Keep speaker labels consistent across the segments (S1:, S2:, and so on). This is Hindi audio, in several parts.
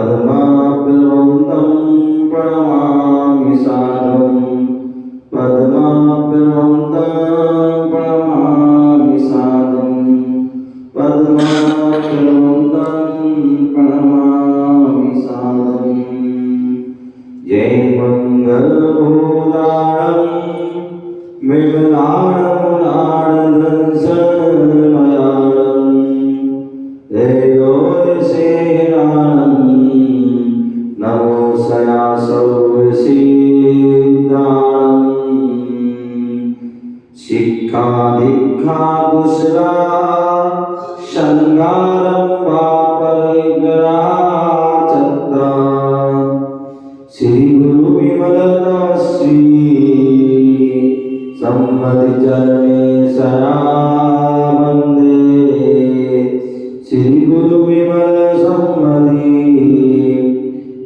S1: पद्माप्यवन्तं प्रणमामि साधुं पद्माप्यवन्तं प्रणमामि साधुं पद्माप्यवन्तं प्रणमामि साधुं जय मंगलभूताणं मृगनाणमुनाणधंसमयाणं तेजोसेनानं नमो सयासौसिद्धाणं शिक्षा दीक्षा कुशला शृंगारं परिग्रहा चत्ता श्री गुरु विमल श्री सम्मति चरणे सया वंदे श्री गुरु विमल सम्मति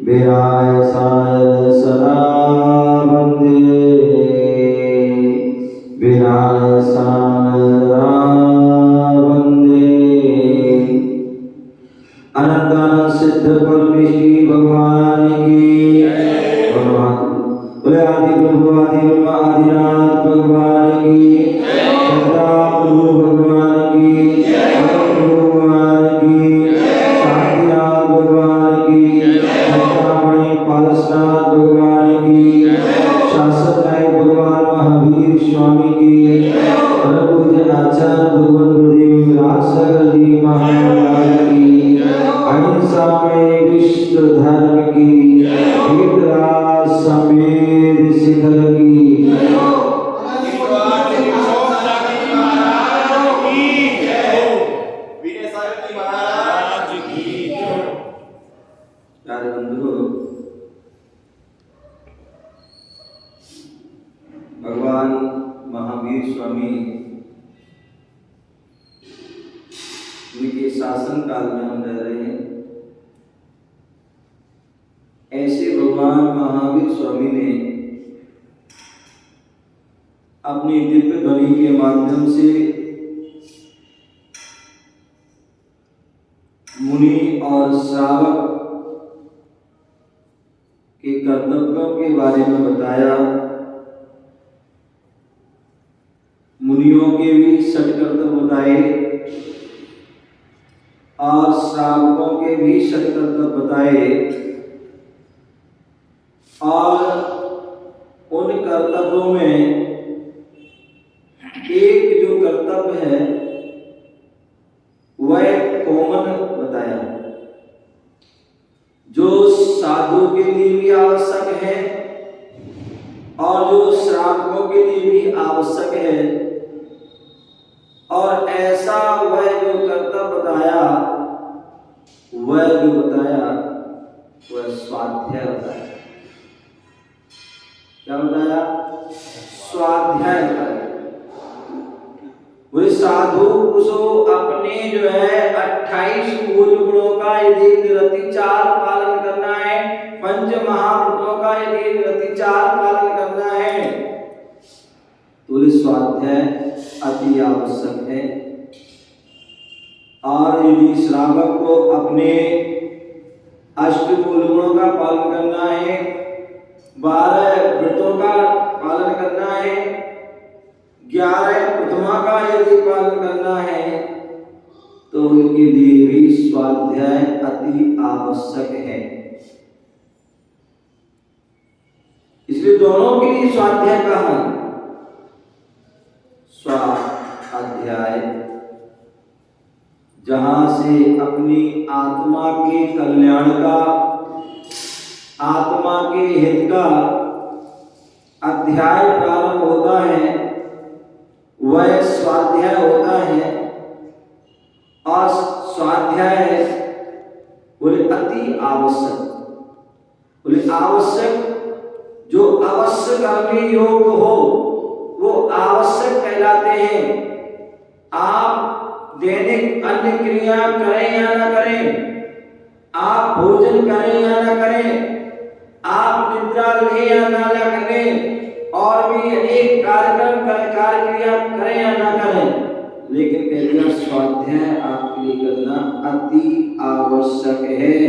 S1: विराय सायद सदा वंदे विराय सायदा वंदे अनंत सिद्ध परमेश्वरी भगवान की बोले आदि प्रभु आदि ब्रह्मा आदिनाथ भगवान की सदा प्रभु भगवान की प्रभु भगवान की शांतिनाथ भगवान की सत्यामणि पालसनाथ भगवान की शासक नायक भगवान महावीर स्वामी की परम पूज्य आचार्य भगवान गुरुदेव विरासगर जी महाराज की अहिंसा में विश्व धर्म की हितराज समेत शिखर की प्यारे बंधुओं, भगवान महावीर स्वामी उनके शासन काल में हम रह रहे हैं। ऐसे भगवान महावीर स्वामी ने अपनी दिव्य ध्वनि के माध्यम से मुनि और श्रावक के कर्तव्यों के बारे में बताया। मुनियों के भी षट कर्तव्य बताए और श्रावकों के भी षट कर्तव्य बताए और उन कर्तव्यों में एक जो कर्तव्य है वह कॉमन बताया, जो साधु के लिए भी आवश्यक है और जो श्रावकों के लिए भी आवश्यक है। और ऐसा वह जो कर्तव्य बताया वह स्वाध्याय बताया। क्या बताया? स्वाध्याय बताया। बोले साधु पुरुषों अपने जो है 28 मूल गुणों का यदि निरतिचार पालन करना है, पंच महाभूतों का यदि निरतिचार पालन करना है तो स्वाध्याय अति आवश्यक है। और यदि श्रावक को अपने अष्टमूल गुणों का पालन करना है, 12 व्रतों का पालन करना है, 11 प्रथमा का यदि पालन करना है तो उनके लिए भी स्वाध्याय अति आवश्यक है। इसलिए दोनों के लिए स्वाध्याय कहा स्वाध्याय, जहां से अपनी आत्मा के कल्याण का, आत्मा के हित का अध्याय प्रारंभ होता है वह स्वाध्याय होता है। और स्वाध्याय बोले अति आवश्यक, बोले आवश्यक जो अवश्य करने योग्य हो वो आवश्यक कहलाते हैं। आप दैनिक अन्य क्रिया करें या न करें, आप भोजन करें या न करें, आप निद्रा लें या न करें, और भी अनेक कार्यक्रम कार्य क्रिया करें या न करें, लेकिन कहते स्वाध्याय आपके लिए करना अति आवश्यक है।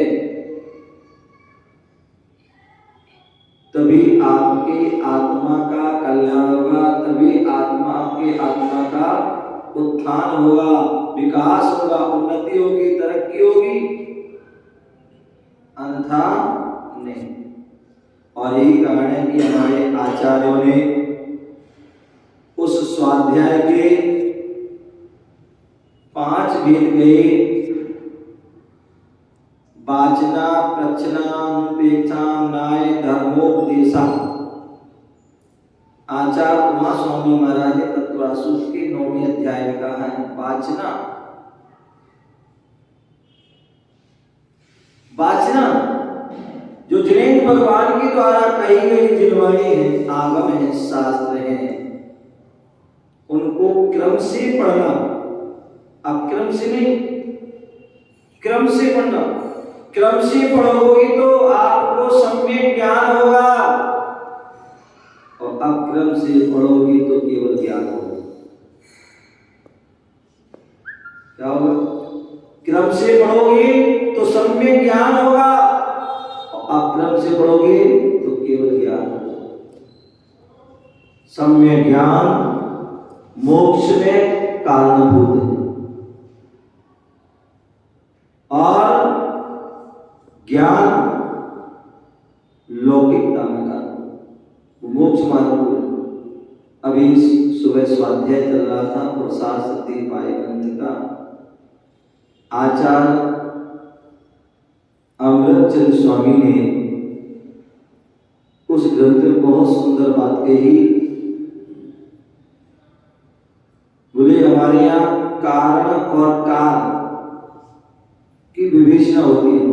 S1: तभी आपकी आत्मा का कल्याण होगा, तभी आपकी आत्मा का उत्थान होगा, विकास होगा, उन्नति होगी, तरक्की होगी, अन्यथा नहीं। और यही कारण है कि हमारे आचार्यों ने उस स्वाध्याय के 5 भेद गए, वाचना, प्रचना, अनुपेक्षा, न्याय, धर्मोपदेशा। आचार्य उमा स्वामी महाराज ने तत्वसूत्र के 9वें अध्याय में कहा है, वाचना, वाचना जो जिनेन्द्र भगवान के द्वारा कही गई जिनवाणी है, आगम है, शास्त्र है, उनको क्रम से पढ़ना, अक्रम से नहीं, क्रम से पढ़ना। क्रम से पढ़ोगे तो आपको सम्यक ज्ञान होगा, और अक्रम से पढ़ोगे तो केवल ज्ञान होगा। क्या होगा? क्रम से पढ़ोगे तो सम्यक ज्ञान होगा, और अक्रम से पढ़ोगे तो केवल ज्ञान होगा। सम्यक ज्ञान मोक्ष में कारणभूत है, और ज्ञान लौकिकता में कारण मोक्ष मार्ग। अभी सुबह स्वाध्याय चल रहा था प्रसाद सती पाए ग्रंथ का, आचार्य अमृतचंद स्वामी ने उस ग्रंथ में बहुत सुंदर बात कही। बोले हमारे यहाँ कारण और काल की विवेचना होती है।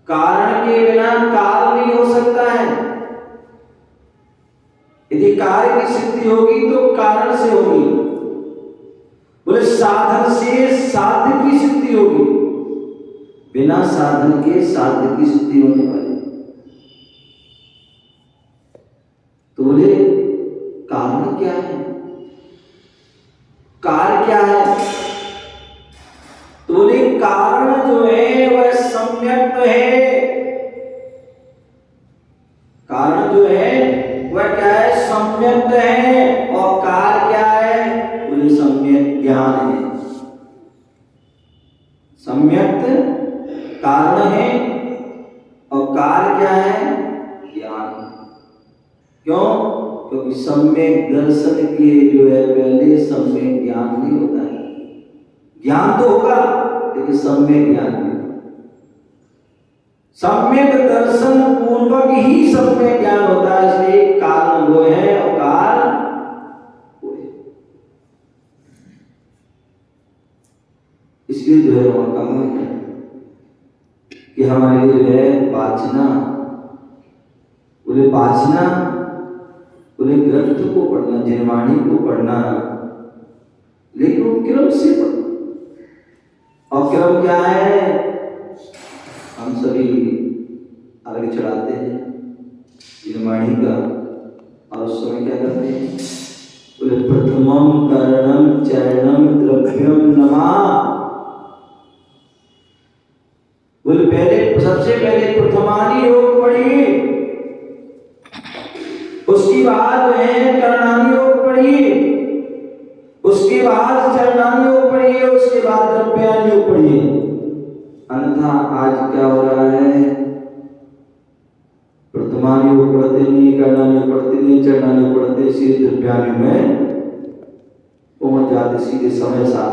S1: कारण के बिना काल नहीं हो सकता है। यदि कार्य की सिद्धि होगी तो कारण से होगी। बोले साधन से साध्य की सिद्धि होगी, बिना साधन के साध्य की सिद्धि होने वाली। तो बोले कारण क्या है, कार्य क्या है? तो बोले कारण जो है वह सम्यक है। कारण जो है वह क्या है? सम्यक है। और कार्य क्या है? बोले सम्यक ज्ञान है। सम्यक कारण है और कार्य क्या है? ज्ञान। क्यों? क्योंकि सम्यक दर्शन के जो है पहले सम्यक ज्ञान नहीं होता है। ज्ञान तो होगा लेकिन सम्यक ज्ञान नहीं। सम्यक दर्शन पूर्वक ही सम्यक ज्ञान होता है। इसलिए कारण वो है और काल वो है। इसलिए जो है वह कहा है कि हमारे लिए जो है वाचना, बोले वाचना, बोले ग्रंथ को पढ़ना, जिनवाणी को पढ़ना, लेकिन वो क्रम से पढ़ना। और क्रम क्या है? हम सभी अर्घ चढ़ाते हैं जिनवाणी का, और उस समय क्या करते हैं? बोले प्रथमम करणम चरणम द्रव्यम नमः। बोले पहले, सबसे पहले प्रथमानी योग पढ़िए, उसके बाद है करणानी योग पढ़िए, उसके बाद चरणानी योग पढ़िए, उसके बाद द्रव्यानी योग पढ़िए। अन्यथा आज क्या हो रहा है? प्रथमानी योग पढ़ते नहीं, करणानी योग पढ़ते नहीं, चरणानी योग पढ़ते, सीधे द्रव्यानी में पहुंच जाते, सीधे समय सार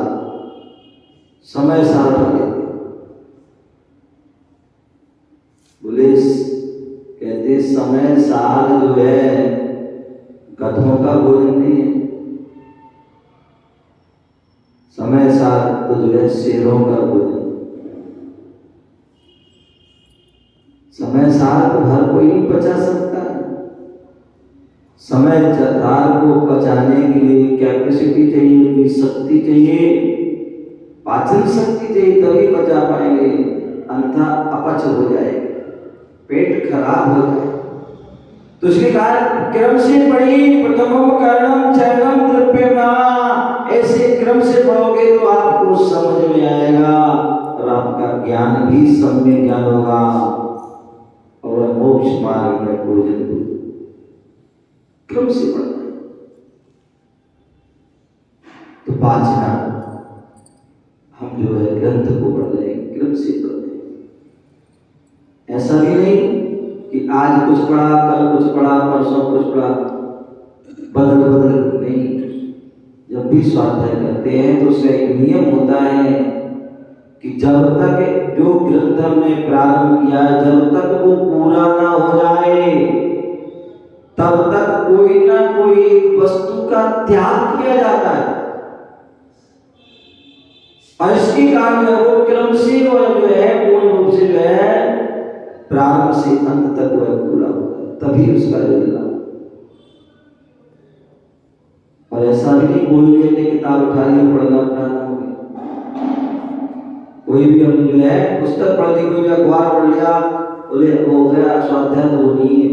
S1: पढ़ते। बोले कहते समय सार जो है गधों का भोजन नहीं है। समय सार तो जो है शेरों का भोजन। समय सार को हर कोई नहीं पचा सकता है। समय सार को पचाने के लिए कैपेसिटी चाहिए, उनकी शक्ति चाहिए, पाचन शक्ति चाहिए, तभी पचा पाएंगे, अन्यथा अपच हो जाएगा, पेट खराब हो जाए। तो इसके कारण क्रम से पढ़िए, प्रथमम करणम चरणम द्रव्यम। ऐसे क्रम से पढ़ोगे तो आपको समझ में आएगा और आपका ज्ञान भी सम्यक ज्ञान होगा और मोक्ष मोक्ष मार्ग में भोजन को क्रम से पढ़ना है। तो वाचना, हम जो है ग्रंथ को पढ़ रहे हैं, क्रम से पढ़ रहे हैं। ऐसा भी नहीं कि आज कुछ पढ़ा, कल कुछ पढ़ा, परसों कुछ पढ़ा, बदल बदल नहीं। जब भी स्वाध्याय करते हैं तो उसका एक नियम होता है कि जब तक जो ग्रंथ हमने प्रारंभ किया, जब तक वो पूरा ना हो जाए, तब तक कोई ना कोई एक वस्तु का त्याग किया जाता है। और इसके कारण वो क्रम से वो जो है पूर्ण रूप से जो है प्रारंभ से अंत तक वह पूरा होता है, तभी उसका जो लाभ। और ऐसा भी नहीं कोई भी अपनी किताब उठा ली पढ़ना पढ़ाना हो गया, कोई भी हमने जो है पुस्तक पढ़ ली, कोई भी अखबार पढ़ लिया, बोले हो गया स्वाध्याय, तो वो नहीं है।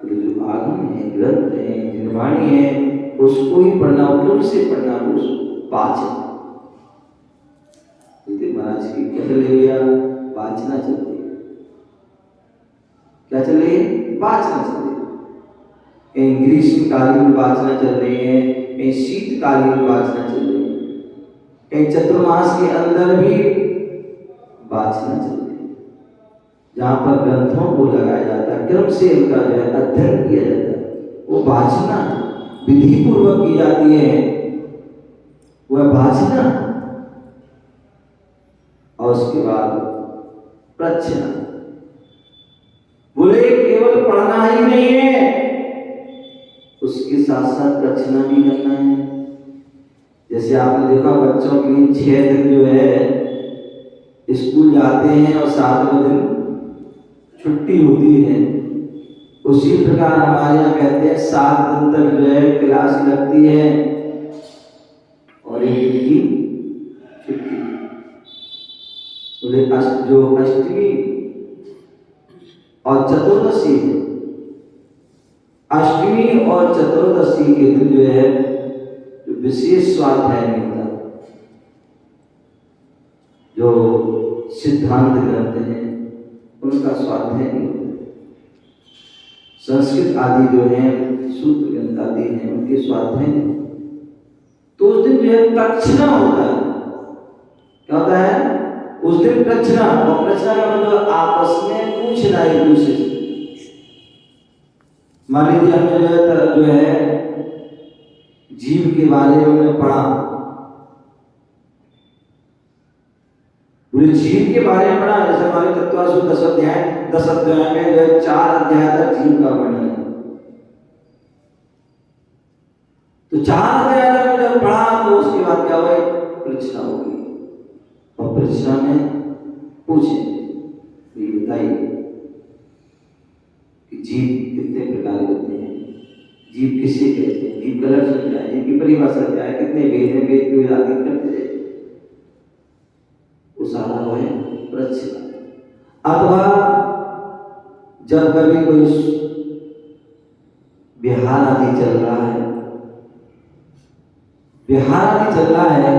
S1: जो आगम है, ग्रंथ है, निर्वाणी है, उसको ही पढ़ना, क्रम से पढ़ना, उस वाचन। महाराज की क्या चल रही है? वाचना चल रही है। क्या चल रही है? वाचना चल रही है। कहीं ग्रीष्मकालीन वाचना चल रही है, कहीं शीतकालीन वाचना चल रही है, कहीं चतुर्मास के अंदर भी वाचना चल रही है, जहाँ पर ग्रंथों को लगाया जाता है, क्रम से उनका जो है अध्ययन किया जाता है। वो वाचना विधि पूर्वक की जाती है, वह वाचना। और उसके बाद प्रच्छना। बोले केवल पढ़ना ही नहीं है, उसके साथ साथ प्रच्छना भी करना है। जैसे आपने देखा बच्चों के लिए 6 दिन जो है स्कूल जाते हैं और 7वें दिन छुट्टी होती है, उसी प्रकार हमारे यहाँ कहते हैं 7 दिन तक जो है क्लास लगती है और 1 दिन की छुट्टी। बोले जो अष्टमी और चतुर्दशी है, अष्टमी और चतुर्दशी के दिन जो है जो विशेष स्वाध्याय नहीं होता, जो सिद्धांत ग्रंथ हैं उनका स्वाध्याय नहीं होता। संस्कृत आदि जो है, सूत्र ग्रंथ आदि हैं, उनके स्वाध्याय नहीं। तो उस दिन जो है प्रच्छना होता है। क्या होता है उस दिन? प्रच्छना। और प्रच्छना का मतलब आपस में पूछना एक दूसरे से। मान लीजिए हमने जो है जीव के बारे में पढ़ा, पूरे जीव के बारे में पढ़ा। जैसे हमारे तत्वासु 10 अध्याय में जो है 4 अध्याय तक जीव का वर्णन है। तो 4 अध्याय तक में जब पढ़ा तो उसके बाद क्या हुआ? प्रच्छना होगी। और प्रच्छना में पूछे ये बताइए कि जीव कितने प्रकार के होते हैं, जीव किसे कहते हैं, जीव का लक्षण क्या है, जीव की परिभाषा क्या है, कितने वेद हैं, वेद की आदि करते हैं। वो सारा वो है प्रच्छना। अथवा जब कभी कोई बिहार आदि चल रहा है, बिहार आदि चल रहा है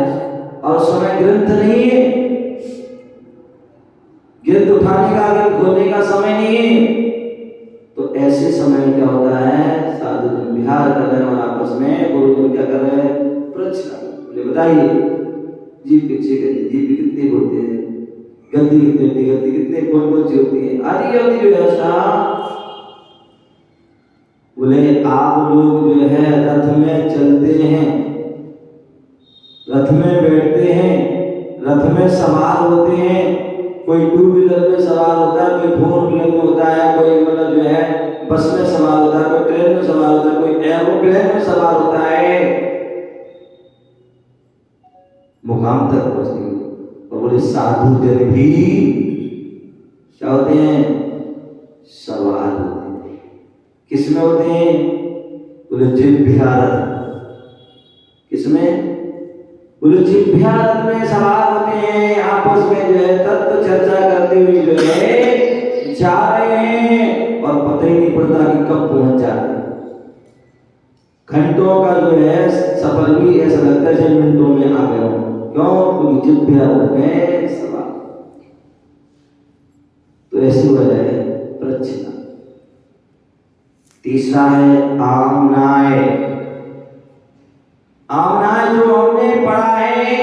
S1: और समय ग्रंथ नहीं है, ग्रंथ उठाने का, ग्रंथ खोलने का समय नहीं है, तो ऐसे समय में क्या होता है? साधु जन विहार कर रहे हैं और आपस में गुरुजन क्या कर रहे हैं? प्रच्छना। मुझे बताइए जीव कितने कहते हैं, जीव कितने होते हैं, गति कितनी होती है, गति कितने कौन कौन सी होती है, आदि आदि जो है उसका। बोले आप लोग जो है रथ में चलते हैं, रथ में बैठते हैं, रथ में सवार होते हैं, कोई 2 व्हीलर में सवार होता है, कोई 4 व्हीलर में होता है, कोई मतलब जो है बस में सवार होता है, कोई ट्रेन में सवार होता है, कोई एरोप्लेन में सवार होता है मुकाम तक पहुंचने के। और बोले साधु जन भी क्या होते हैं? सवार होते हैं। किसमें होते हैं? बोले जिह्वारथ। किसमें? बोले जिह्वारथ में सवार होते हैं, आपस में जो है तत्व चर्चा करते हुए जो है जा रहे हैं और पता ही नहीं पड़ता कि कब पहुंच जाते हैं। घंटों का जो है सफर भी ऐसा लगता है जैसे मिनटों में आ गया हो। क्यों? क्योंकि जिह्वारथ में सवार। तो ऐसे तीसरा है आमनाय। आमनाय जो हमने पढ़ा है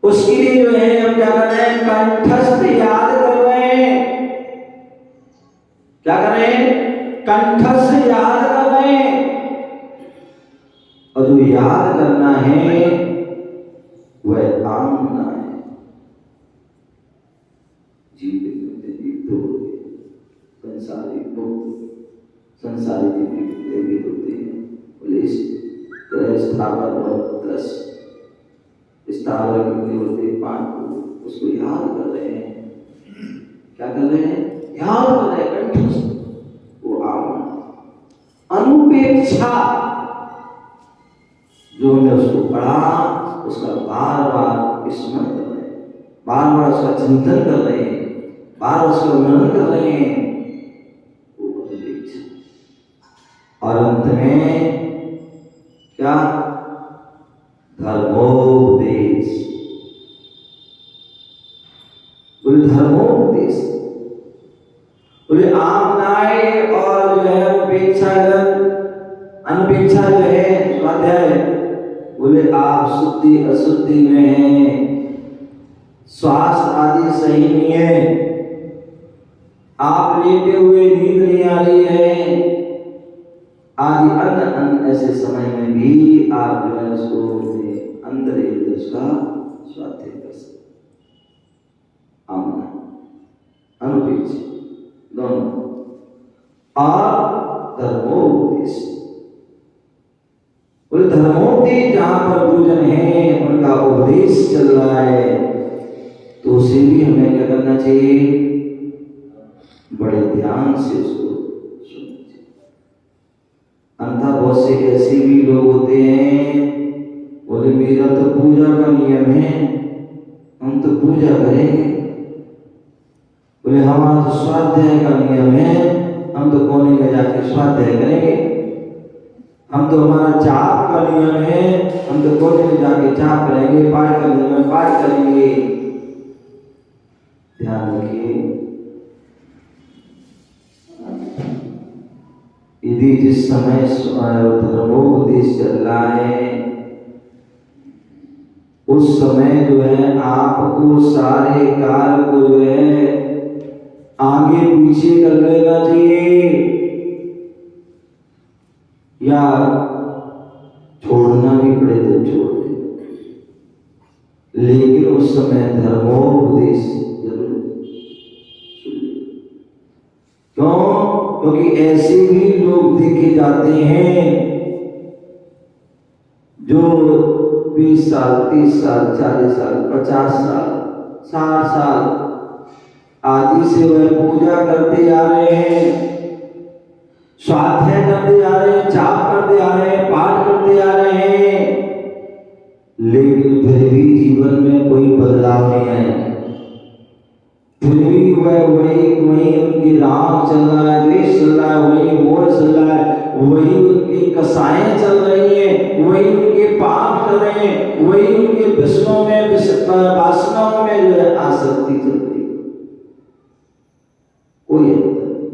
S1: उसके लिए जो है हम क्या कर रहे हैं, कंठस्थ याद कर रहे हैं। क्या कर रहे हैं, कंठस्थ याद कर रहे हैं। और जो याद करना है वह आमना है। संसारी जीवित होते हैं, बोले इस तरह स्थावर और 10 स्थावर कितने होते हैं, 5, उसको याद कर रहे हैं। क्या कर रहे हैं, याद कर रहे हैं कंठस्थ। वो आमना। अनुपेक्षा जो हमने उसको पढ़ा उसका बार बार स्मरण कर रहे हैं, बार बार उसका चिंतन कर रहे हैं, बार बार उसका मनन कर रहे हैं। और अंत में क्या, धर्मोपदेश। बोले धर्मोपदेश, बोले आमनाय और जो है अनपेक्षा जो है स्वाध्याय, बोले आप शुद्धि अशुद्धि में हैं, स्वास्थ्य आदि सही नहीं है, आप लेटे हुए नींद नहीं आ रही है आदि अन्य ऐसे समय में भी आप जो है उसको अंदर उसका स्वाध्याय कर सकते। आमना अनुपेक्ष दोनों। और धर्मोपदेश, बोले धर्मोपदेश जहां पर गुरुजन है उनका उपदेश चल रहा है तो उसे भी हमें क्या करना चाहिए, बड़े ध्यान से उसको सुनना चाहिए। अन्यथा बहुत से ऐसे भी लोग होते हैं, बोले मेरा तो पूजा का नियम है, हम तो पूजा करेंगे। बोले हमारा तो स्वाध्याय का नियम है, हम तो कोने में जाके स्वाध्याय करेंगे। हम तो हमारा जाप का नियम है, हम तो कोने में जाके जाप करेंगे, पाठ का नियम है पाठ करेंगे। ध्यान रखिए, यदि जिस समय धर्मोपदेश चल रहा है उस समय जो है आपको सारे कार्य को जो है आगे पीछे कर लेना चाहिए या छोड़ना भी पड़े तो छोड़ दे, लेकिन उस समय धर्मोपदेश जरूर। क्यों? क्योंकि ऐसे भी लोग देखे जाते हैं जो 20 साल 30 साल 40 साल 50 साल 60 साल आदि से वह पूजा करते आ रहे हैं, स्वाध्याय करते आ रहे हैं, जाप करते आ रहे हैं, पाठ करते आ रहे हैं, लेकिन फिर भी जीवन में कोई बदलाव नहीं आया। फिर भी वह वही उनकी राग चल रहा है, द्वेष चल रहा है, वही मोह चल रहा है, वही उनकी कसाएं चल रही हैं, वही उनके पाप चल रहे हैं, वही उनके विषयों में वासनाओं में जो है आसक्ति चल रही है। कोई अंतर नहीं।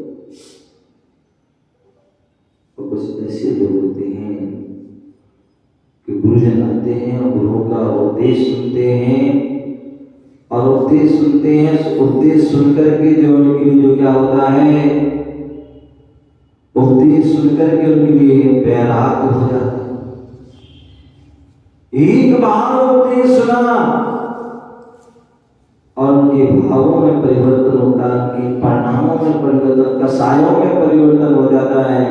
S1: और कुछ ऐसे लोग होते हैं कि गुरुजन आते हैं और गुरुओं का उपदेश सुनते हैं और उपदेश सुनते हैं, उपदेश सुनकर के जो उनके लिए जो क्या होता है, उपदेश सुनकर के उनके लिए वैराग्य हो जाता है। एक बार उपदेश सुना और उनके भावों में परिवर्तन होता है, उनके परिणामों में परिवर्तन, कसायों में परिवर्तन हो जाता है,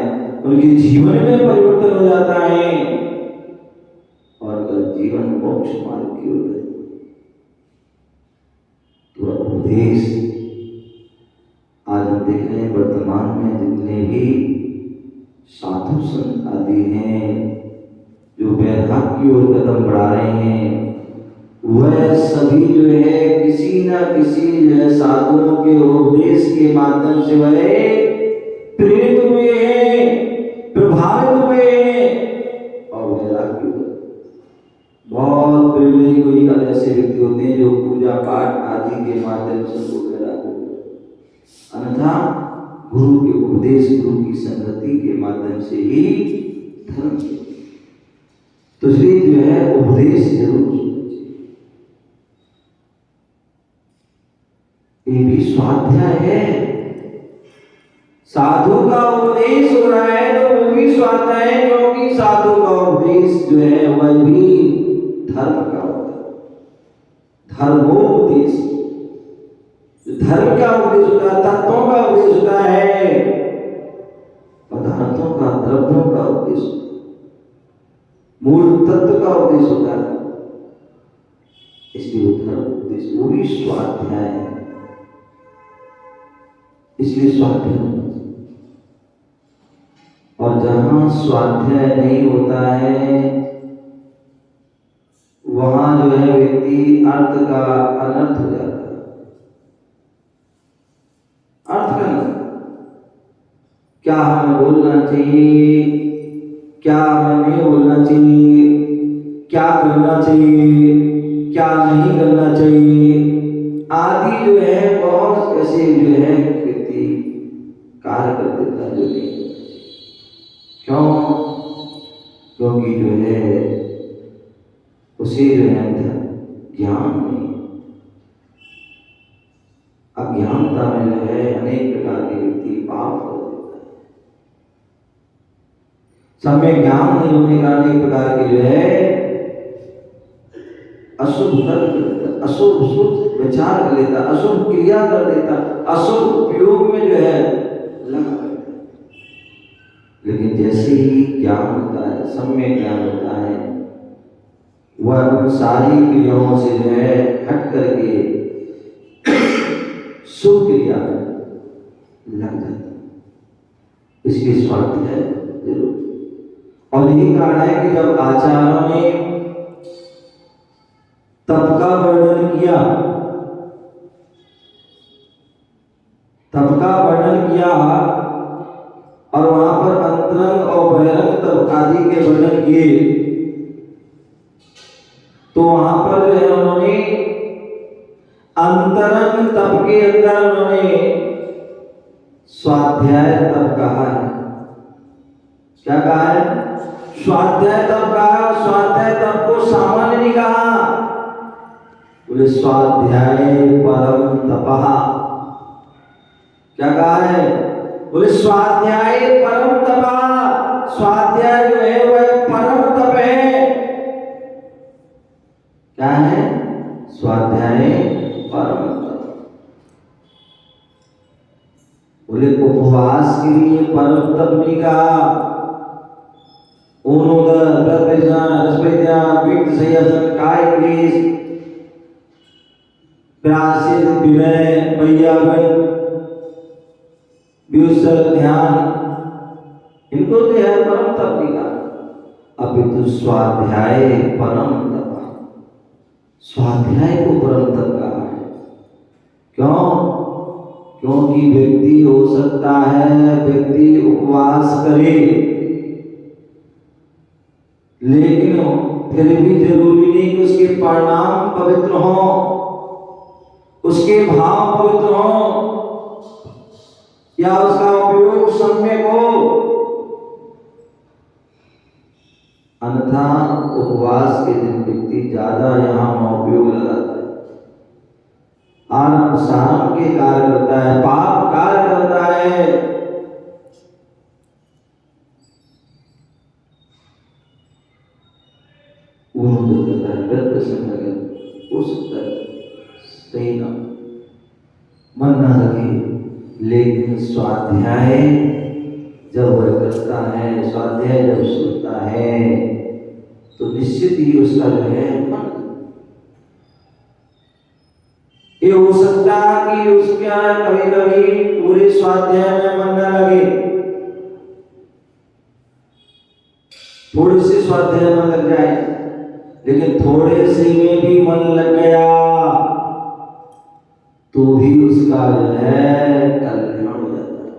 S1: उनके जीवन में परिवर्तन हो जाता है और उनका जीवन मोक्ष मार्ग की ओर है। तो उपदेश आज हम देख रहे हैं वर्तमान में जितने भी साधु संत आदि हैं जो वैराग्य की ओर कदम बढ़ा रहे हैं, वह सभी जो है किसी न किसी जो है साधुओं के उपदेश के माध्यम से वह प्रेरित हुए हैं, प्रभावित हुए हैं और वैराग्य। बहुत प्रेरित कोई ऐसे व्यक्ति होते हैं जो पूजा पाठ आदि के माध्यम से वैराग्य, अन्यथा गुरु के उपदेश, गुरु की संगति के माध्यम से ही धर्म। तो इसलिए जो है उपदेश जरूर सुनना चाहिए। ये भी स्वाध्याय है। साधु का उपदेश हो रहा है तो वो भी स्वाध्याय है, क्योंकि साधु का उपदेश जो है वह भी धर्म का होता है। धर्मोपदेश, धर्म का उपदेश होता है, तत्वों का उपदेश होता है, पदार्थों का, द्रव्यों का उपदेश होता है, मूल तत्व का उपदेश होता है। इसलिए वो धर्म उपदेश वो भी स्वाध्याय है। इसलिए स्वाध्याय, और जहां स्वाध्याय नहीं होता है वहां जो है व्यक्ति अर्थ का अनर्थ हो जाता है। अर्थ का क्या हमें बोलना चाहिए, क्या हमें नहीं बोलना चाहिए, क्या करना चाहिए, क्या नहीं करना चाहिए आदि जो है बहुत ऐसे जो है व्यक्ति कार्य कर देता है जो नहीं। क्यों? क्योंकि जो है उसे जो है ज्ञान नहीं, अज्ञानता में जो है अनेक प्रकार के व्यक्ति पाप कर देता है। सब में ज्ञान नहीं होने का अनेक प्रकार के जो है अशुभ कर्म कर देता, अशुभ सोच विचार कर लेता, अशुभ क्रिया कर देता, अशुभ उपयोग में जो है लगा रहता। लेकिन जैसे ही ज्ञान होता है, सम्य ज्ञान होता है, वह उन सारी क्रियाओं से जो है हट करके शुभ क्रिया लग जाता है। इसलिए स्वाध्याय जरूर। और यही कारण है कि जब आचार्यों ने तप का वर्णन किया, तप का वर्णन किया और वहां पर अंतरंग और बहिरंग तप आदि के वर्णन किए, तो वहां पर जो है उन्होंने अंतरंग तप के अंदर उन्होंने स्वाध्याय तप कहा है। क्या कहा है? स्वाध्याय तप कहा। स्वाध्याय तप को सामान्य नहीं कहा, बोले स्वाध्याय परम तपः। क्या कहा है? बोले स्वाध्याय परम तपः। स्वाध्याय जो है वह परम तप है। क्या है? स्वाध्याय परम तप। बोले उपवास के लिए परम तप नहीं कहा। ध्यान, इनको तो है परम तप नहीं कहा। अपितु स्वाध्याय परम तप, स्वाध्याय को परम तप कहा है। क्यों? क्योंकि व्यक्ति हो सकता है व्यक्ति उपवास करे, लेकिन फिर भी जरूरी नहीं कि उसके परिणाम पवित्र हो, उसके भाव पवित्र हो, या उसका उपयोग सम्यक हो। अन्यथा उपवास के दिन व्यक्ति ज्यादा यहाँ उपयोग लगाता है, आरंभ सारंभ के कार्य करता है, पाप कार्य करता है। हो सकता है सही ना मन ना लगे, लेकिन स्वाध्याय जब वह करता है, स्वाध्याय जब सुनता है, तो निश्चित ही उसका जो है मन, ये हो सकता है कि उसका कभी कभी पूरे स्वाध्याय में मन न लगे, थोड़े से स्वाध्याय में लग जाए, लेकिन थोड़े से में भी मन लग गया तो भी उसका जो है कल्याण हो जाता है।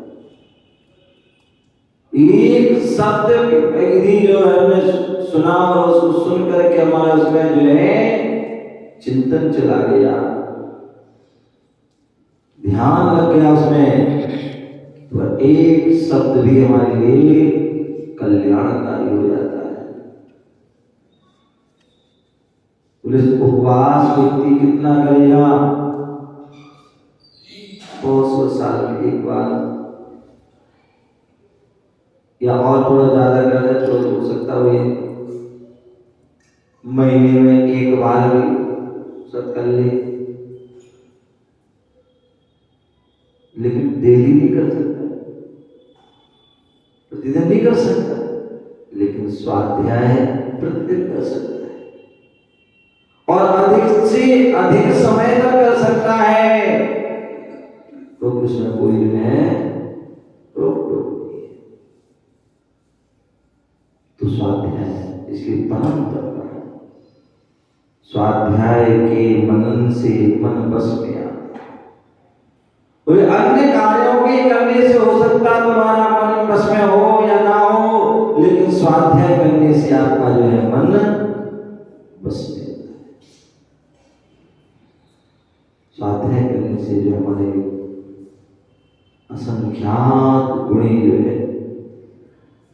S1: एक शब्द यदि जो है हमने सुना और उसको सुन करके हमारा उसमें जो है चिंतन चला गया, ध्यान लग गया उसमें, पर एक शब्द भी हमारे लिए कल्याणकारी हो जाता है। पुलिस उपवास व्यक्ति कितना करेगा? 100 साल में एक बार, या और थोड़ा ज्यादा कर दे तो हो सकता है महीने में एक बार भी सत कर ले, लेकिन डेली नहीं कर सकता, प्रतिदिन नहीं कर सकता, लेकिन स्वाध्याय प्रतिदिन कर सकता है और अधिक से अधिक समय तक कर सकता है, तो उसमें कोई जो है रोक टोक नहीं है। तो स्वाध्याय इसकी परम तत्व है। स्वाध्याय के मनन से मन बस में आता है। कोई अन्य कार्यों के करने से हो सकता तुम्हारा मन बस में हो या ना हो, लेकिन स्वाध्याय करने से आपका जो है मन बस में आता है। स्वाध्याय करने से जो हमारे असंख्यात गुणी जो है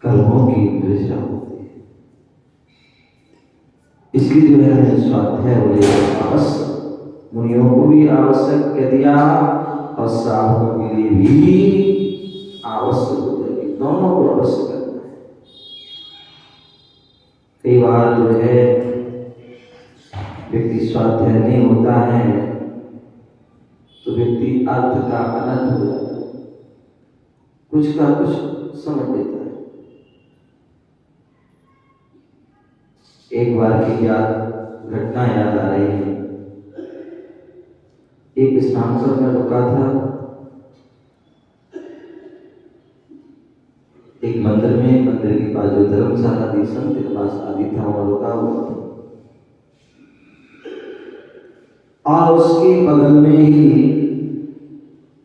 S1: कर्मों की दृष्टा होती है। इसलिए जो है हमें स्वाध्याय अवश्य, मुनियों को भी आवश्यक कह दिया और श्रावकों के लिए भी आवश्यक हो जाएगी, दोनों को अवश्य करना है। कई बार जो है व्यक्ति स्वाध्याय नहीं होता है तो व्यक्ति अर्थ का अनर्थ हो जाता है, कुछ का कुछ समझ लेता है। एक बार की घटना याद आ रही है। एक स्थान पर मैं रुका था, एक मंदिर में, मंदिर के पास जो धर्मशाला थी, संत निवास आदि था, वहां रुका हुआ था और उसके बगल में ही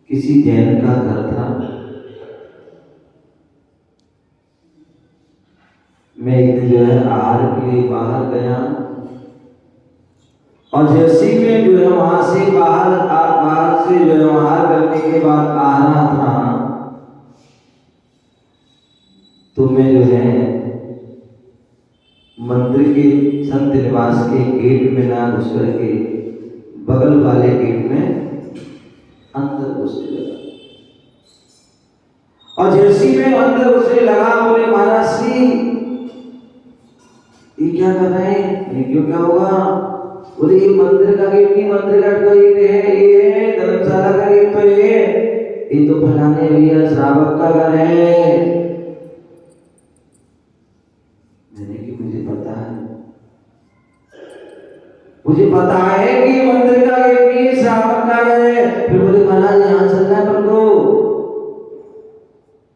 S1: किसी जैन का घर था। मैं एक दिन जो है आहार के लिए बाहर गया और जैसे मैं जो है वहां से बाहर से जो है आहार करने के बाद आ रहा था, तो मैं जो है मंदिर के संत निवास के गेट में ना घुस करके बगल वाले गेट में अंदर घुसने लगा। और जैसे मैं अंदर घुसने लगा, बोले महाराज जी ये क्या कर रहे हैं, ये क्यों, क्या होगा? बोले ये मंदिर का गेट नहीं, मंदिर का गेट है, ये है धर्मशाला का गेट, तो ये तो फलाने भैया श्रावक का घर है। मैंने कि मुझे पता है कि मंदिर का गेट नहीं, श्रावक का घर है। फिर बोले महाराज यहाँ चलना है अपन को।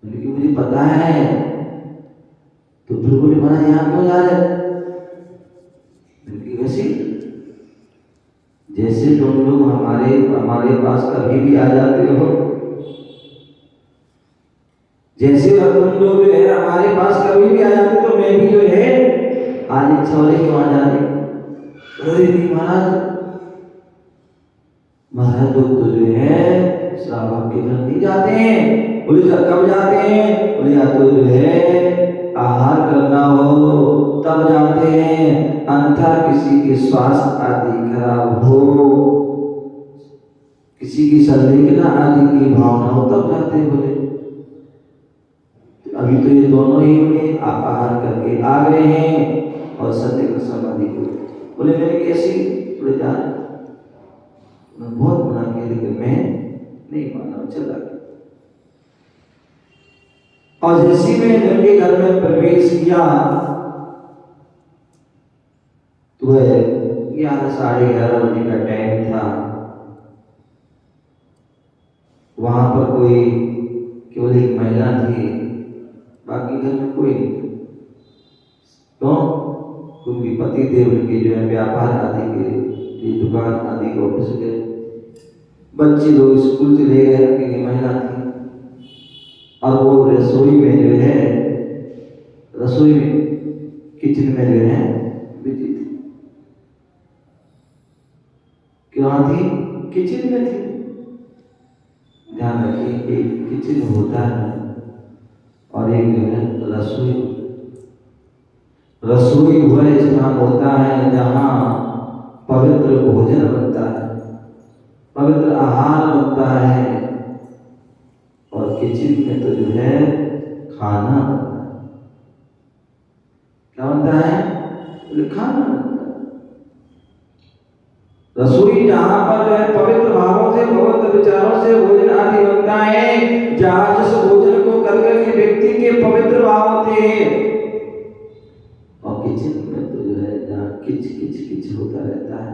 S1: मैंने कि मुझे पता है। तो फिर बोले महाराज यहाँ क्यों जा रहे? जैसे तुम लोग हमारे पास कभी भी आ जाते हो, जैसे तुम लोग जो है हमारे पास कभी भी आ जाते, तो मैं भी जो है आज इच्छा हो रही क्यों आ जाने। अरे नहीं महाराज लोग तो जो है श्रावक के घर नहीं जाते हैं। बोले कब जाते हैं? बोले या तो जो है आहार करना हो तब जाते हैं, अन्यथा किसी के स्वास्थ्य आदि खराब हो, किसी की संदिग्धता आदि की भावना हो तब जाते हैं। बोले अभी तो ये दोनों ही में आप आहार करके आ गए हैं और सत्य का समाधि को। बोले मैंने कैसी? बोले जा बहुत मना किया, लेकिन मैं नहीं माना, चला गया। और जैसे मैं उनके घर में प्रवेश किया तो 11 साढ़े 11 बजे का टाइम था। वहां पर कोई केवल एक महिला थी, बाकी घर में कोई नहीं। तो उनके पति थे, उनके जो है व्यापार आदि के दुकान आदि को ऑफिस गए, बच्चे लोग स्कूल चले गए, अकेली महिला थी और वो रसोई में जो है किचन में जो है बिजी थी। कहाँ थी? किचन में थी। ध्यान रखिए, एक किचन होता है और एक जो है रसोई। रसोई वह स्थान होता है जहाँ पवित्र भोजन बनता है, पवित्र आहार बनता है, और किचन में तो जो है खाना बनता है। क्या बनता है? खाना बनता है। रसोई जहाँ पर जो है पवित्र भावों से, पवित्र विचारों से भोजन आदि बनता है, जहाँ जिस भोजन को करके के व्यक्ति के पवित्र भाव होते हैं। और किचन में तो जो है जहाँ किच किच किच होता रहता है,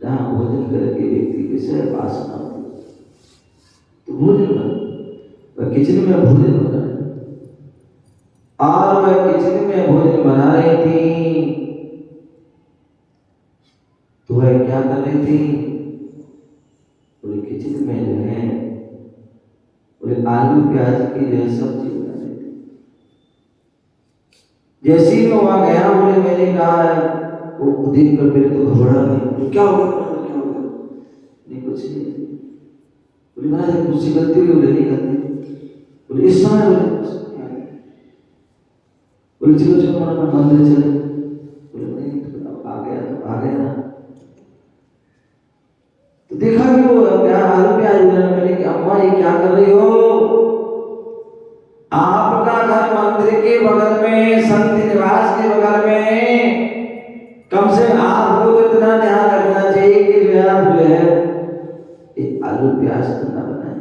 S1: जहाँ भोजन करके व्यक्ति के से वासना होती है, तो भोजन बना, किचन में भोजन बना है। और वह किचन में भोजन बना रही थी, तो वह क्या कर रही थी? पूरे किचन में जो है पूरे आलू प्याज की जो है सब्जी बना रही थी। जैसे ही मैं वहां गया, बोले मैंने कहा, वो देख कर पहले तो घबरा नहीं, क्या हो गया, क्या हो गया? नहीं कुछ नहीं। बोले महाराज मुझसे गलती हुई? बोले नहीं गलती। बोले इस समय? बोले चलो चलो हमारा मंदिर चले। बोले नहीं, तो आ गया तो आ गया ना। तो देखा कि वो क्या आलू प्याज बना। मैंने कि अम्मा ये क्या कर रही हो? आपका घर मंदिर के बगल में, संत निवास के बगल में, कम से आपको तो इतना ध्यान रखना चाहिए कि जो आप जो है आलू प्याज तो ना बनाए।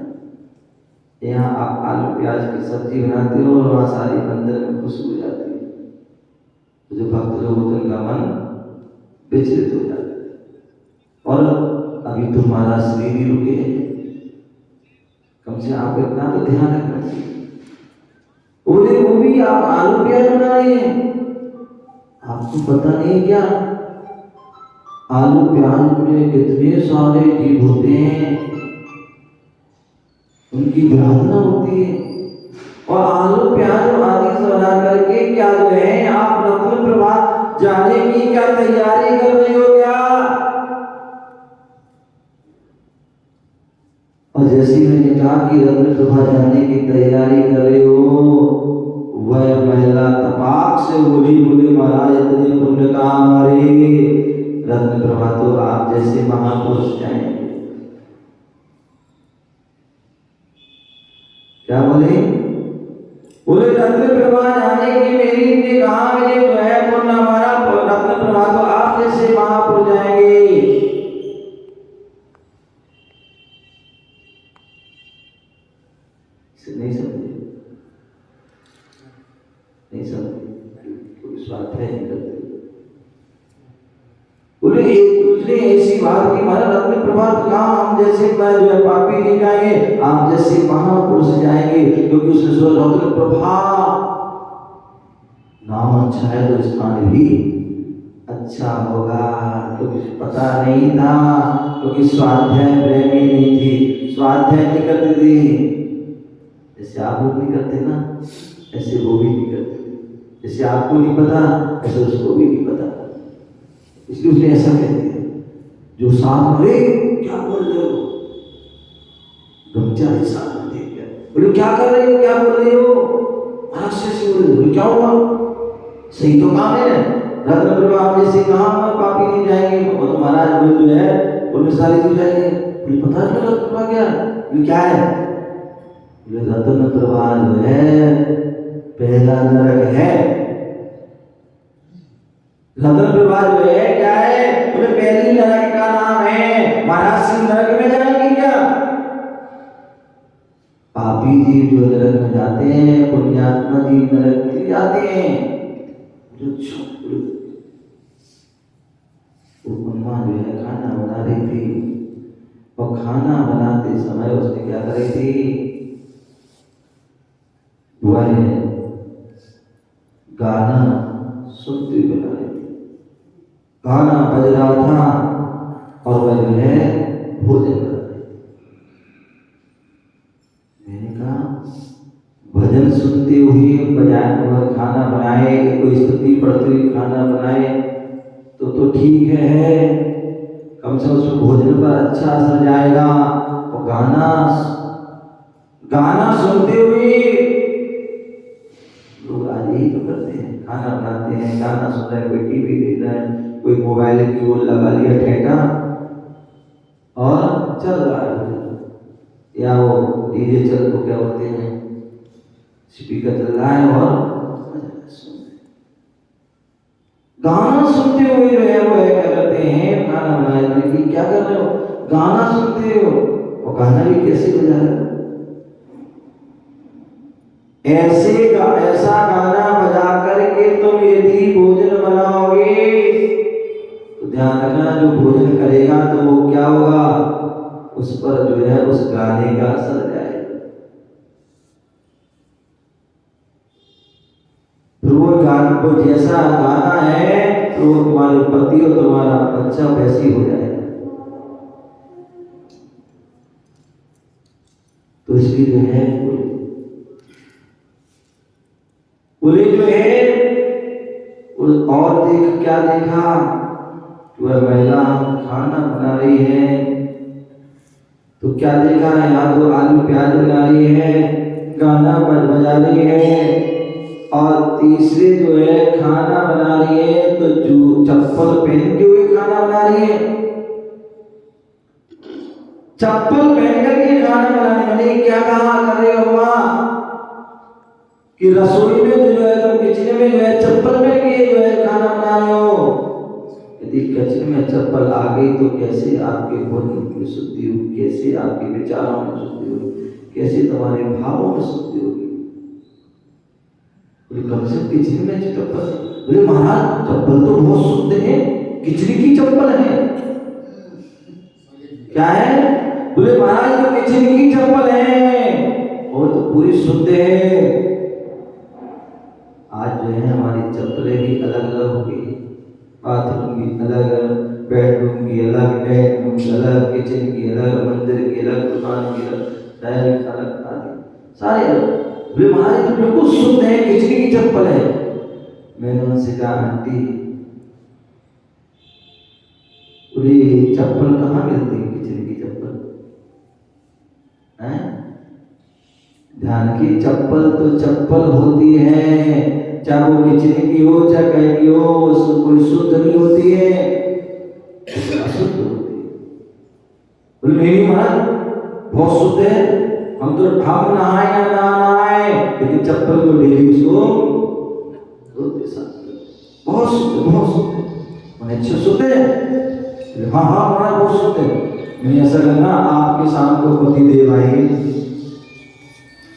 S1: यहाँ आप आलू प्याज की सब्जी बनाते हो और वहाँ सारी मंदिर में खुशबू जाती है, तो जो भक्त लोग होते हैं उनका मन विचलित हो जाता है। और अभी तुम्हारा शरीर ही रुके हैं, कम से आप इतना तो ध्यान रखना चाहिए। बोले वो भी आप आलू प्याज बना रहे हैं? आपको पता नहीं क्या आलू प्याज में कितने सारे जीव होते हैं, उनकी प्रार्थना होती है। और आलू प्याज आदि से बना करके क्या जो है आप रत्न प्रभा जाने की क्या तैयारी कर रहे हो क्या? और जैसे मैंने कहा कि रत्न प्रभा जाने की तैयारी कर रहे हो, वह महिला तपाक से बोली, बोले महाराज इतने पुण्य कहाँ हमारे, रत्न प्रभा तो आप जैसे महापुरुष जाएंगे। क्या बोले? बोले रत्न प्रभा जाने की मेरी इतनी कहाँ मिले जो है पुण्य हमारा, रत्न प्रभा तो आप जैसे महापुरुष जाएंगे। नहीं समझे? नहीं समझे? कोई स्वार्थ है नहीं करते। बोले एक दूसरे ऐसी बात की महाराज रत्न प्रभा कहाँ हम जैसे मैं जो है पापी नहीं जाएंगे, आप जैसे महापुरुष जाएंगे, क्योंकि उसने सोचा रत्न प्रभा नाम अच्छा है तो स्थान भी अच्छा होगा। क्योंकि पता नहीं था, क्योंकि स्वाध्याय प्रेमी नहीं थी, स्वाध्याय नहीं करती थी। जैसे आप लोग नहीं करते ना, ऐसे वो भी नहीं करते। जैसे आपको नहीं पता, ऐसे उसको भी नहीं पता। इसलिए उसने ऐसा कह दिया, जो साथ अरे क्या बोल रहे हो, ब्रह्मचारी साथ में देख गया। बोले क्या कर रहे हो, क्या बोल रहे हो? महाराज से बोले क्या हुआ? सही तो काम है, रत्न प्रभा आप जैसे कहा पापी नहीं जाएंगे, और महाराज बोले जो है उनमें सारी चीज जाएंगे। बोले पता है रत्न प्रभा क्या? ये क्या है? रत्न प्रभा जो है पहला नरक है। रत्न प्रभा जो है क्या है? बोले पहली नरक का नाम है। महाराज सिंह नरक में जाएंगे क्या? पापी जीव जो नरक में जाते हैं, पुण्यात्मा जीव नरक में जाते हैं। उम्मा जो है खाना बना रही थी, और खाना बनाते समय उसने क्या कर रही थी? वह गाना सुनती बना रही थी, गाना बज रहा था और वह जो है भोजन कर रही थी। मैंने कहा भजन सुनते हुए बजाय खाना बनाए, कोई स्तुति पढ़ते हुए खाना बनाए तो ठीक है, कम से कम उसमें भोजन पर अच्छा असर जाएगा। और गाना सुनते हुए लोग आज यही तो करते हैं, खाना बनाते हैं, गाना सुन रहे हैं, कोई टीवी देख रहा है, कोई मोबाइल की ओर लगा लिया ठेका और चल रहा है, या वो डीजे चल को क्या बोलते हैं, स्पीकर चल रहा है और गाना सुनते हुए जो है वो क्या करते हैं, खाना बनाने की क्या कर रहे हो, गाना सुनते हो, और गाना भी कैसे बजा रहे हो, ऐसा गाना बजा करके तुम यदि भोजन बनाओगे तो ध्यान रखना, जो भोजन करेगा तो वो क्या होगा, उस पर जो है उस गाने का असर जाएगा। तो वो गाना को जैसा गाना है तो वो तुम्हारे पति और तुम्हारा बच्चा वैसी हो जाएगा। तो इसलिए जो है बोले जो है और देख क्या देखा, वह महिला खाना बना रही है तो क्या देखा, यहाँ तो आलू प्याज बना रही है, गाना बजा रही है, और तीसरे जो है खाना बना रही है तो जो चप्पल पहन के हुए खाना बना रही है, चप्पल पहन करके खाना बनाने वाली क्या कहा कर रहे हो माँ कि रसोई में जो है तुम किचन में जो है चप्पल पहन के जो है खाना बना रहे हो। यदि किचन में चप्पल आ गई तो कैसे आपके भोजन की शुद्धि होगी, कैसे आपके विचारों में शुद्धि होगी, कैसे तुम्हारे भावों में शुद्धि होगी। कम से कम किचन में चप्पल, बोले महाराज चप्पल तो बहुत शुद्ध है, किचन की चप्पल है, क्या है, बोले महाराज तो किचन की चप्पल है वो तो पूरी शुद्ध है। आज जो है हमारी चप्पलें भी अलग अलग हो गई, बाथरूम की अलग, बेडरूम की अलग, बेडरूम की अलग, किचन की अलग, मंदिर की अलग, दुकान की अलग, डायरेक्ट अलग आदि सारे अलग। बोले महाराज तो बिल्कुल शुद्ध है, किचन की चप्पल है। मैंने उनसे कहा आंटी बोले चप्पल कहाँ मिलती है, किचन की चप्पल है, ध्यान की चप्पल तो चप्पल होती है, चाहे वो किचन की हो चाहे कहीं की हो, कोई शुद्ध नहीं होती है, अशुद्ध होती है। बोले नहीं महाराज बहुत शुद्ध है, हम तो हम नहाए या ना नहाए लेकिन चप्पल को डेली उसको धोते साथ बहुत शुद्ध, बहुत शुद्ध, मैंने अच्छा शुद्ध है, हाँ हाँ महाराज बहुत शुद्ध है। मैंने ऐसा करना आपके शाम को पति देव आएंगे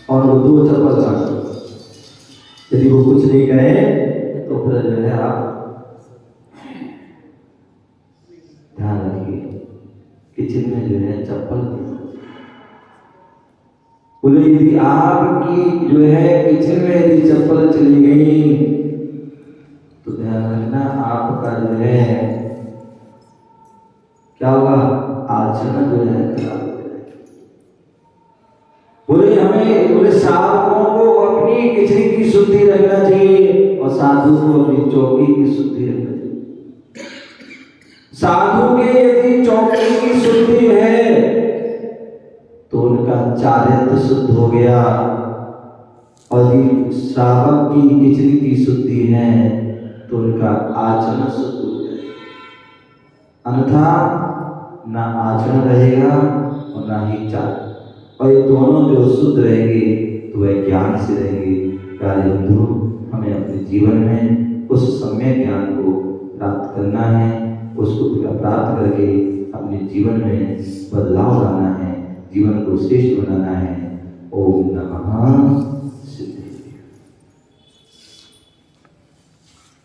S1: और वो 2 चप्पल काट दो, यदि वो कुछ नहीं कहे तो फिर जो है आप ध्यान रखिए किचन में जो है चप्पल। बोले यदि आपकी जो है किचन में यदि चप्पल चली गई तो ध्यान रखना आपका जो है क्या होगा, आचरण जो है खराब हो जाएगा। बोले हमें, बोले साधकों को अपनी किचन की शुद्धि रखना चाहिए और साधु को अपनी चौकी की शुद्धि रखना चाहिए। साधु के यदि चौकी की शुद्धि है तो उनका चारित्र शुद्ध हो गया, और यदि श्रावक की किचन की शुद्धि है तो उनका आचरण शुद्ध हो जाएगा, अन्यथा ना आचरण रहेगा और ना ही चाल, और ये दोनों जो शुद्ध रहेंगे तो वह ज्ञान से रहेंगे। प्यारे बंधु, हमें अपने जीवन में उस सम्यक ज्ञान को प्राप्त करना है, उसको प्राप्त करके अपने जीवन में बदलाव लाना है, जीवन को श्रेष्ठ बनाना है। ओम नमः शिवाय।